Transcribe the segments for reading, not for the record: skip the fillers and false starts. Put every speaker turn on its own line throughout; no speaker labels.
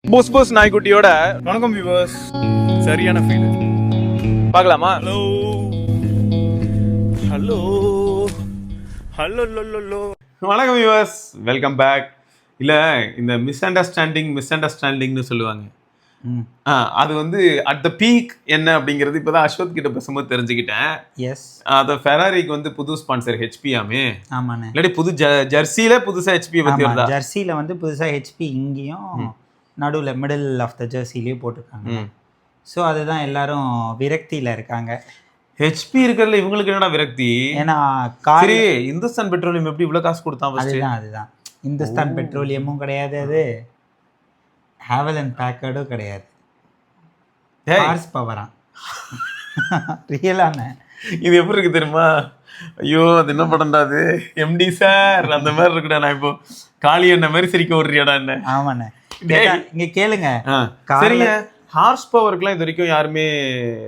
போஸ் போஸ் நாய்க்குட்டியோட வணக்கம் வியூவர்ஸ். சரியான ஃபீல் பார்க்கலாமா? Hello hello hello low. வணக்கம் வியூவர்ஸ், வெல்கம் பேக். இல்லை, இந்த மிஸ் அண்டர்ஸ்டாண்டிங்னு சொல்லுவாங்க. அது வந்து அட் த பீக் என்ன அப்படிங்கிறது இப்போதான் அஸ்வத் கிட்ட பேசும்போது தெரிஞ்சுக்கிட்டேன்.
எஸ்,
அது ஃபெராரிக்கு வந்து புது ஸ்பான்சர் ஹெச்பி ஆமே.
ஆமாண்ணே.
இல்லாட்டி புது ஜெர்சியில புதுசா ஹெச்பி பத்தி வருதா?
ஜெர்சியில் வந்து புதுசாக ஹெச்பி இங்கேயும் நடுவில் மிடில் ஆஃப் த ஜெர்சிலேயே போட்டிருக்காங்க. ஸோ அதுதான் எல்லாரும் விரக்தியில் இருக்காங்க.
ஹெச்பி இருக்கிறதுல இவங்களுக்கு என்னடா விரக்தி?
ஏன்னா
சரி, இந்துஸ்தான் பெட்ரோலியம் எப்படி இவ்வளோ காசு கொடுத்தான்?
அதுதான் இந்துஸ்தான் பெட்ரோலியமும் கிடையாது, அது ஹேவல் அண்ட் பேக்கர்டும் கிடையாது. ஹார்ஸ் பவரா ரியலான
இது எப்படி இருக்கு தெரியுமா? ஐயோ, அது என்ன படம்டா அது, எம்டி சார் அந்த மாதிரி இருக்குடா. நான் இப்போ காளி என்ன மாதிரி சிரிக்க விடுறியாடா என்ன?
ஆமாண்ணே, இங்க கேளுங்க.
சரிங்க, ஹார்ஸ் பவருக்குலாம் இது வரைக்கும் யாருமே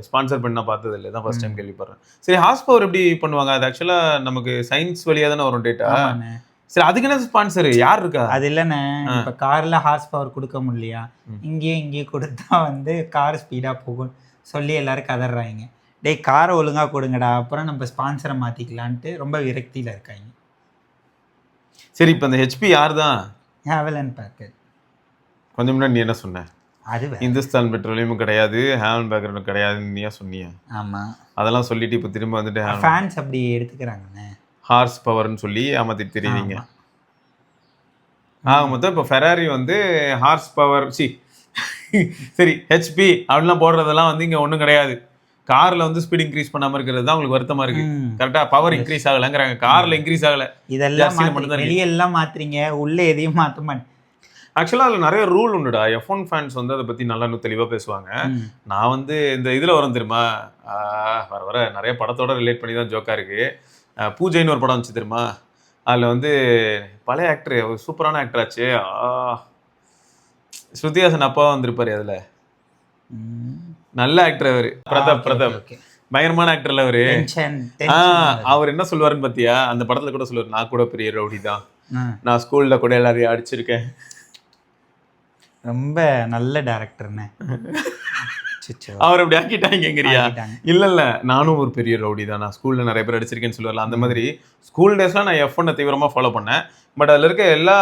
ஸ்பான்சர் பண்ண பார்த்தது இல்லை, தான் ஃபர்ஸ்ட் டைம் கேள்விப்படுறேன். சரி, ஹார்ஸ் பவர் எப்படி பண்ணுவாங்க? அது ஆக்சுவலா நமக்கு சயின்ஸ் வழியா தானே வரும் டேட்டா. சரி, அதுக்கு என்ன ஸ்பான்சர் யார் இருக்கா?
அது இல்லைண்ணே, இப்போ கார்ல ஹார்ஸ் பவர் கொடுக்க முடியலையா, இங்கேயும் கொடுத்தா வந்து கார் ஸ்பீடா போகும் சொல்லி எல்லாரும் கதறாங்க. டேய், காரை ஒழுங்கா கொடுங்கடா, அப்புறம் நம்ம ஸ்பான்சரை மாத்திக்கலான்ட்டு ரொம்ப விரக்தியில இருக்காங்க.
சரி, இப்போ அந்த ஹெச்பி யார் தான்?
Havells and backward.
கொஞ்சம் முன்னாடி நீ என்ன சொன்ன?
அது
இந்துஸ்தான் பெட்ரோலியமும் கிடையாது, ஹேவல் பேக்கரும் கிடையாதுன்னு நீயா சொன்னியா?
ஆமா,
அதெல்லாம் சொல்லிட்டு இப்போ திரும்ப வந்துட்டு
ஃபேன்ஸ் அப்படி எடுத்துக்கிறாங்கண்ணே,
ஹார்ஸ் பவர்னு சொல்லி ஏமாத்திட்டு தெரியுறீங்க. மொத்தம் இப்போ ஃபெராரி வந்து ஹார்ஸ் பவர் சரி ஹெச்பி அப்படிலாம் போடுறதெல்லாம் வந்து இங்கே ஒன்றும் கிடையாது. கார்ல வந்து ஸ்பீட் இன்க்ரீஸ் பண்ணாம இருக்கிறது தான் உங்களுக்கு வருத்தமா இருக்கு. கரெக்டா, பவர் இன்க்ரீஸ் ஆகலங்கிறாங்க, கார்ல இன்க்ரீஸ் ஆகல.
இதெல்லாம் வெளியெல்லாம் மாத்துறீங்க, உள்ள எதையும் மாத்த மாட்டேன்.
ஆக்சுவலாக அதில் நிறைய ரூல் உண்டுடா. F1 ஃபேன்ஸ் வந்து அதை பற்றி நல்லா தெளிவாக பேசுவாங்க. நான் வந்து இந்த இதில் வரும் தெரியுமா, வர வர நிறைய படத்தோட ரிலேட் பண்ணி தான் ஜோக்காக இருக்குது. பூஜைன்னு ஒரு படம் வந்துச்சு தெரியுமா? அதில் வந்து பழைய ஆக்டர், ஒரு சூப்பரான ஆக்டர் ஆச்சு, ஸ்ருதிஹாசன் அப்பா வந்திருப்பாரு. அதில் நல்ல ஆக்டர் அவர், பிரதாப். பயங்கரமான ஆக்டர்ல அவரு. அவர் என்ன சொல்லுவாருன்னு பார்த்தியா? அந்த படத்தில் கூட சொல்லுவார், நான் கூட பெரிய ரவுடி தான், நான் ஸ்கூலில் கூட எல்லாரையும் அடிச்சிருக்கேன்.
ரொம்ப நல்ல டைரக்டர்னே.
அவர் அப்படி ஆக்கிட்டாங்கங்கிறியா? இல்ல, நானும் ஒரு பெரிய ரவுடி தான், நான் ஸ்கூல்ல நிறைய பேர் அடிச்சிருக்கேன்னு சொல்லுவார்ல. அந்த மாதிரி ஸ்கூல் டேஸ்லாம் நான் F1 தீவிரமா ஃபாலோ பண்ணேன். பட் அதுல இருக்க எல்லா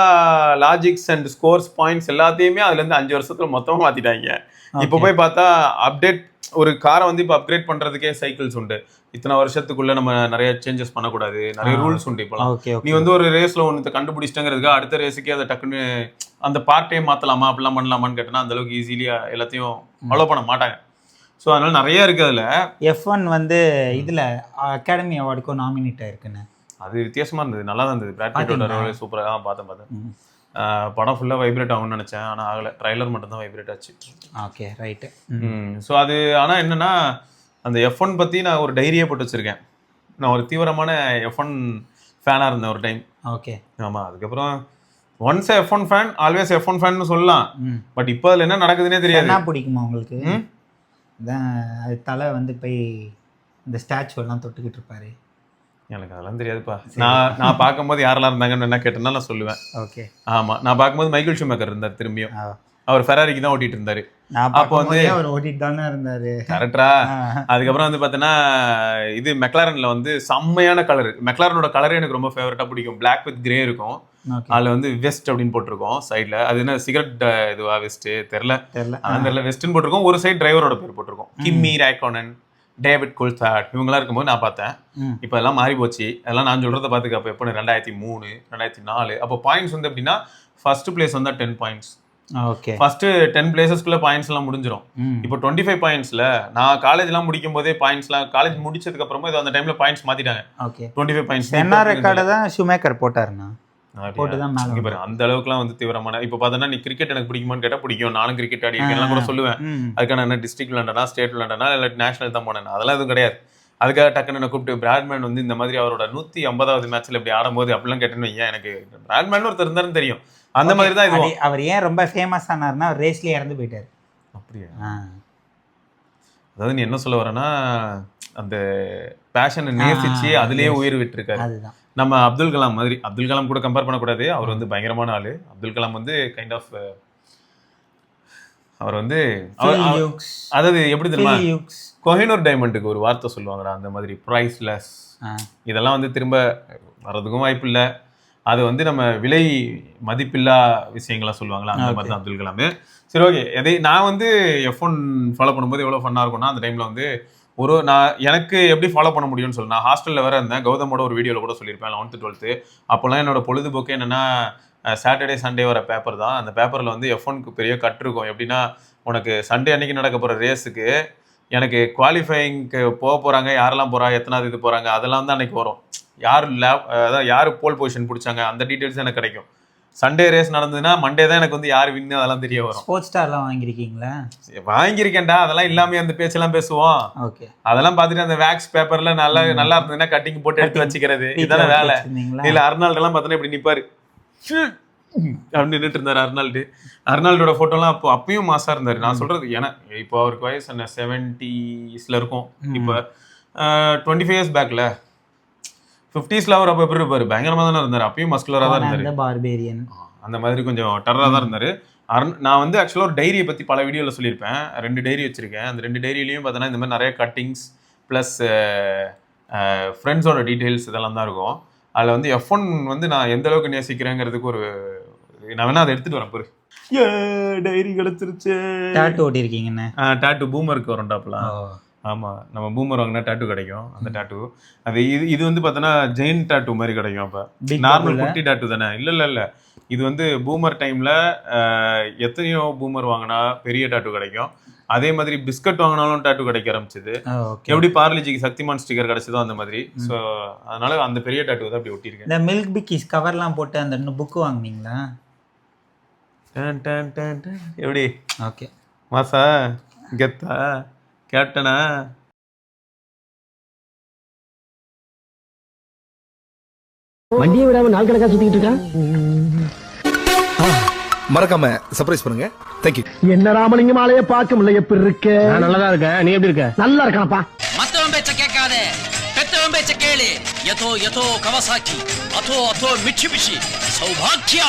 லாஜிக்ஸ் அண்ட் ஸ்கோர்ஸ் பாயிண்ட்ஸ் எல்லாத்தையுமே அதுல இருந்து 5 வருஷத்துல மொத்தமா மாத்திட்டாங்க. இப்ப போய் பார்த்தா அப்டேட், ஒரு காரை வந்து இப்போ அப்கிரேட் பண்றதுக்கே சைக்கிள்ஸ் உண்டு. இத்தனை வருஷத்துக்குள்ள நம்ம நிறைய சேஞ்சஸ் பண்ணக்கூடாது, நிறைய ரூல்ஸ் உண்டு. இப்போலாம் நீ வந்து ஒரு ரேஸ்ல ஒன்று கண்டுபிடிச்சிட்டங்கிறதுக்கு அடுத்த ரேஸுக்கே அதை டக்குன்னு அந்த பார்ட்டையே மாத்தலாமா, அப்படிலாம் பண்ணலாமான்னு கேட்டேன்னா அந்த அளவுக்கு ஈஸிலியா எல்லாத்தையும் ஃபாலோ பண்ண மாட்டாங்க. ஸோ அதனால நிறைய இருக்கு. அதுல
F1 வந்து இதுல அகாடமி அவார்டுக்கும் நாமினேட் ஆயிருக்குன்னு. அது
வித்தியாசமா இருந்தது, நல்லா தான் இருந்தது. பிராட் பிட்டோட ரோல் சூப்பராக பார்த்தேன். படம் ஃபுல்லாக வைப்ரேட் ஆகும்னு நினச்சேன், ஆனால் ஆகலை. ட்ரைலர் மட்டும் தான் வைப்ரேட் ஆச்சு.
Okay, right.
ஸோ அது ஆனால் என்னென்னா, அந்த F1 பற்றி நான் ஒரு டைரியே போட்டு வச்சுருக்கேன். நான் ஒரு தீவிரமான F1 ஃபேனாக இருந்தேன் ஒரு டைம்.
ஓகே,
ஆமாம். அதுக்கப்புறம் once F1 fan always F1 ஃபேன்னு சொல்லலாம். பட் இப்போ அதில் என்ன நடக்குதுன்னே தெரியாது.
என்ன பிடிக்குமா உங்களுக்கு? அது தலை வந்து போய் இந்த ஸ்டாச்சு எல்லாம் தொட்டுக்கிட்டு இருப்பாரு.
எனக்கு அதெல்லாம் தெரியாதுப்பா. நான் பார்க்கும்போது யாரெல்லாம் இருந்தாங்கன்னு என்ன கேட்டேன்னா நான் சொல்லுவேன்.
ஓகே,
ஆமா, நான் பார்க்கும்போது மைக்கேல் ஷூமேக்கர் இருந்தார். திரும்பியும் அவர் ஃபெராரிக்கு தான் ஓட்டிட்டு இருந்தாரு. அப்போ வந்து
அவர் ஓட்டிட்டு தானே இருந்தாரு.
கரெக்டா. அதுக்கப்புறம் வந்து பார்த்தீங்கன்னா இது மெக்லாரன்ல வந்து செம்மையான கலர். மெக்லாரனோட கலரே எனக்கு ரொம்ப ஃபேவரட்டா பிடிக்கும். பிளாக் வித் கிரே இருக்கும். அதுல வந்து வெஸ்ட் அப்படின்னு போட்டிருக்கோம் சைட்ல. அது என்ன சிகரெட் இதுவா வெஸ்ட் தெரியல, வெஸ்ட்னு போட்டிருக்கோம். ஒரு சைடு டிரைவரோட பேர் போட்டிருக்கோம், கிம்மி ரேக்கோனன், டேவிட் குல்தாட், இவங்கெல்லாம் இருக்கும்போது நான் பார்த்தேன். இப்போ எல்லாம் மாறி போச்சு. அதெல்லாம் நான் சொல்றதை பார்த்துக்க. அப்போ எப்போ 2003 2004 அப்போ பாயிண்ட்ஸ் வந்து எப்படின்னா ஃபர்ஸ்ட் பிளேஸ் வந்தா 10 பாயிண்ட்ஸ்.
ஓகே,
ஃபர்ஸ்ட் 10 பிளேசஸ்க்குள்ள பாயிண்ட்ஸ் எல்லாம் முடிஞ்சிடும். இப்போ 25 பாயிண்ட்ஸ்ல நான் காலேஜ் எல்லாம் முடிக்கும் போதே பாயிண்ட்ஸ்லாம், காலேஜ் முடிச்சதுக்கு அப்புறமா இது அந்த டைம்ல பாயிண்ட்ஸ் மாத்திட்டாங்க.
ஓகே,
25 பாயிண்ட்ஸ்
என்ன ரெக்கார்ட் தான் ஷூமேக்கர் போட்டாருன்னா போட்டுதான் மேல
பாரு. அந்த அளவுக்குலாம் வந்து தீவிரமான. இப்போ பார்த்தோன்னா நீ கிரிக்கெட் எனக்கு பிடிக்குமான்னு கேட்டா பிடிக்கும், நானும் கிரிக்கெட் ஆடி இருக்கேன் கூட சொல்லுவேன். அதுக்கான என்ன டிஸ்ட்ரிக்ட் விளாண்டனா, ஸ்டேட் விளாண்டனா, இல்லை நேஷனல் தான் போனேன், அதெல்லாம் எதுவும் கிடையாது. அதுக்காக டக்குன்னு என்ன கூப்பிட்டு பிராட்மேன் வந்து இந்த மாதிரி அவரோட 150வது மேட்ச்ல இப்படி ஆடும்போது அப்படிலாம் கேட்டேன்னு வையன், எனக்கு பிராட்மேன் ஒருத்தர் இருந்தாருன்னு தெரியும். அந்த மாதிரி தான் இது.
அவர் ஏன் ரொம்ப ஃபேமஸ் ஆனார்னா ரேஸ்லயே இறந்து போயிட்டாரு.
அப்படியா? அதாவது நீ என்ன சொல்ல வரேன்னா, அந்த பேஷனை நேசிச்சு அதுலயே உயிர் விட்டுருக்காரு.
அதுதான்
நம்ம அப்துல் கலாம் மாதிரி. அப்துல் கலாம் கூட கம்பேர் பண்ணக்கூடாது, அவர் வந்து பயங்கரமான ஆளு. அப்துல் கலாம் வந்து கைண்ட் ஆஃப் அவர் வந்து
Philiux.
அதாவது எப்படி தெரியுமா,
Philiux.
கோஹினூர் டைமண்டுக்கு ஒரு வார்த்தை சொல்லுவாங்கடா, அந்த மாதிரி ப்ரைஸ்லெஸ். இதெல்லாம் வந்து திரும்ப வர்றதுக்கும் வாய்ப்பு இல்லை. அது வந்து நம்ம விலை மதிப்பில்லா விஷயங்கள்லாம் சொல்லுவாங்களா, அந்த மாதிரி தான் அப்துல் கலாம். சரி, ஓகே. நான் வந்து F1 ஃபாலோ பண்ணும்போது எவ்வளோ ஃபன்னாக இருக்கும்னா, அந்த டைமில் வந்து நான் எனக்கு எப்படி ஃபாலோ பண்ண முடியும்னு சொல்லி, நான் ஹாஸ்டலில் வேறு இருந்தேன். கௌதமோட ஒரு வீடியோவில் கூட சொல்லியிருப்பேன், 11th 12th. அப்போல்லாம் என்னோட பொழுதுபோக்கு என்னென்னா, சாட்டர்டே சண்டே வர பேப்பர் தான். அந்த பேப்பரில் வந்து F1க்கு பெரிய கட் இருக்கும். எப்படின்னா, உனக்கு சண்டே அன்னைக்கு நடக்க போகிற ரேஸுக்கு எனக்கு குவாலிஃபைங்க்கு போக போகிறாங்க, யாரெல்லாம் போகிறா, எத்தனாவது இது போகிறாங்க, அதெல்லாம் தான் அன்றைக்கி வரும். அதாவது யார் போல் பொசிஷன் பிடிச்சாங்க, அந்த டீட்டெயில்ஸ் எனக்கு கிடைக்கும். சண்டே ரேஸ் நடந்ததுன்னா மண்டே தான் எனக்கு வந்து யார் வின்னு அதெல்லாம் தெரிய வரும்.
ஸ்போர்ட்ஸ் ஸ்டார்லாம் வாங்கியிருக்கீங்களா? வாங்கியிருக்கேன்டா.
அதெல்லாம் இல்லாமல் அந்த பேச்செல்லாம் பேசுவோம்.
ஓகே. அதெல்லாம்
பார்த்துட்டு அந்த வேக்ஸ் பேப்பரில் நல்லா இருந்ததுன்னா கட்டிங் போட்டு எடுத்து வச்சுக்கிறது, இதான வேலை. இல்லை அர்னால்டெல்லாம் பார்த்தோன்னா இப்படி நிற்பாரு அப்படின்னு நின்றுட்டு இருந்தார் அர்னால்டோட ஃபோட்டோலாம் அப்பயும் மாசாக இருந்தார். நான் சொல்கிறது ஏன்னா இப்போ அவருக்கு வயசு என்ன 70s இருக்கும். இப்போ 25 years பேக்கில் 50s அவர் அப்போ எப்படி இருப்பார், பயங்கரமாக தானே இருந்தார். அப்பயும் மஸ்குலராக தான் இருந்தார்.
பார்பேரியன்
அந்த மாதிரி கொஞ்சம் டர்ராக தான் இருந்தார். நான் வந்து ஆக்சுவலாக ஒரு டைரியை பற்றி பல வீடியோவில் சொல்லியிருப்பேன். 2 டைரி வச்சுருக்கேன். அந்த 2 டைரியிலையும் பார்த்தோன்னா இந்த மாதிரி நிறைய கட்டிங்ஸ் ப்ளஸ் ஃப்ரெண்ட்ஸோட டீட்டெயில்ஸ் இதெல்லாம் தான் இருக்கும். அதில் வந்து F1 வந்து நான் எந்த அளவுக்கு நேசிக்கிறேங்கிறதுக்கு ஒரு நான் வேணா அதை எடுத்துகிட்டு வரேன். டைரி கிடச்சிருச்சு.
டாட்டூ ஓட்டியிருக்கீங்கண்ணே?
டாட்டூ பூமருக்கு வரும் டாப்லாம். ஆமாம், நம்ம பூமர் வாங்கினா டாட்டூ கிடைக்கும். அந்த டாட்டூ அது இது வந்து பார்த்தோன்னா ஜெயின் டாட்டூ மாதிரி கிடைக்கும். அப்போ நார்மல் குட்டி டாட்டூ தானே. இல்லை இது வந்து பூமர் டைமில் எத்தனையோ பூமர் வாங்கினா பெரிய டாட்டூ கிடைக்கும். அதே மாதிரி பிஸ்கட் வாங்கினாலும் டாட்டூ கிடைக்க ஆரம்பிச்சது. எப்படி பார்லிஜிக்கு சக்திமான் ஸ்டிக்கர் கிடைச்சதோ அந்த மாதிரி. ஸோ அதனால அந்த பெரிய டாட்டூ தான் அப்படி ஒட்டியிருக்கேன்.
இந்த மில்க் பிக்கிஸ் கவர்லாம் போட்டு அந்த புக்கு வாங்கினீங்களா?
எப்படி?
ஓகே.
மாசா கெத்தா கேப்டனா?
வண்டியை விடாம நாள் கணக்கா சுத்திக்கிட்டு இருக்கா.
மறக்காம சர்ப்ரைஸ் பண்ணுங்க. தேங்க்யூ.
என்ன ராமலிங்கம் ஆளைய பார்க்க முடியல. எப்படி இருக்க? நல்லதா இருக்க. நீ எப்படி இருக்க? நல்லா இருக்கானப்பா.
மத்தவன் பேச்ச கேட்காதே, பெத்தவன் பேச்ச கேளு. யதோ யதோ கவசாக்கி, அதோ அதோ மிட்சுபிஷி, சௌபாக்கியா.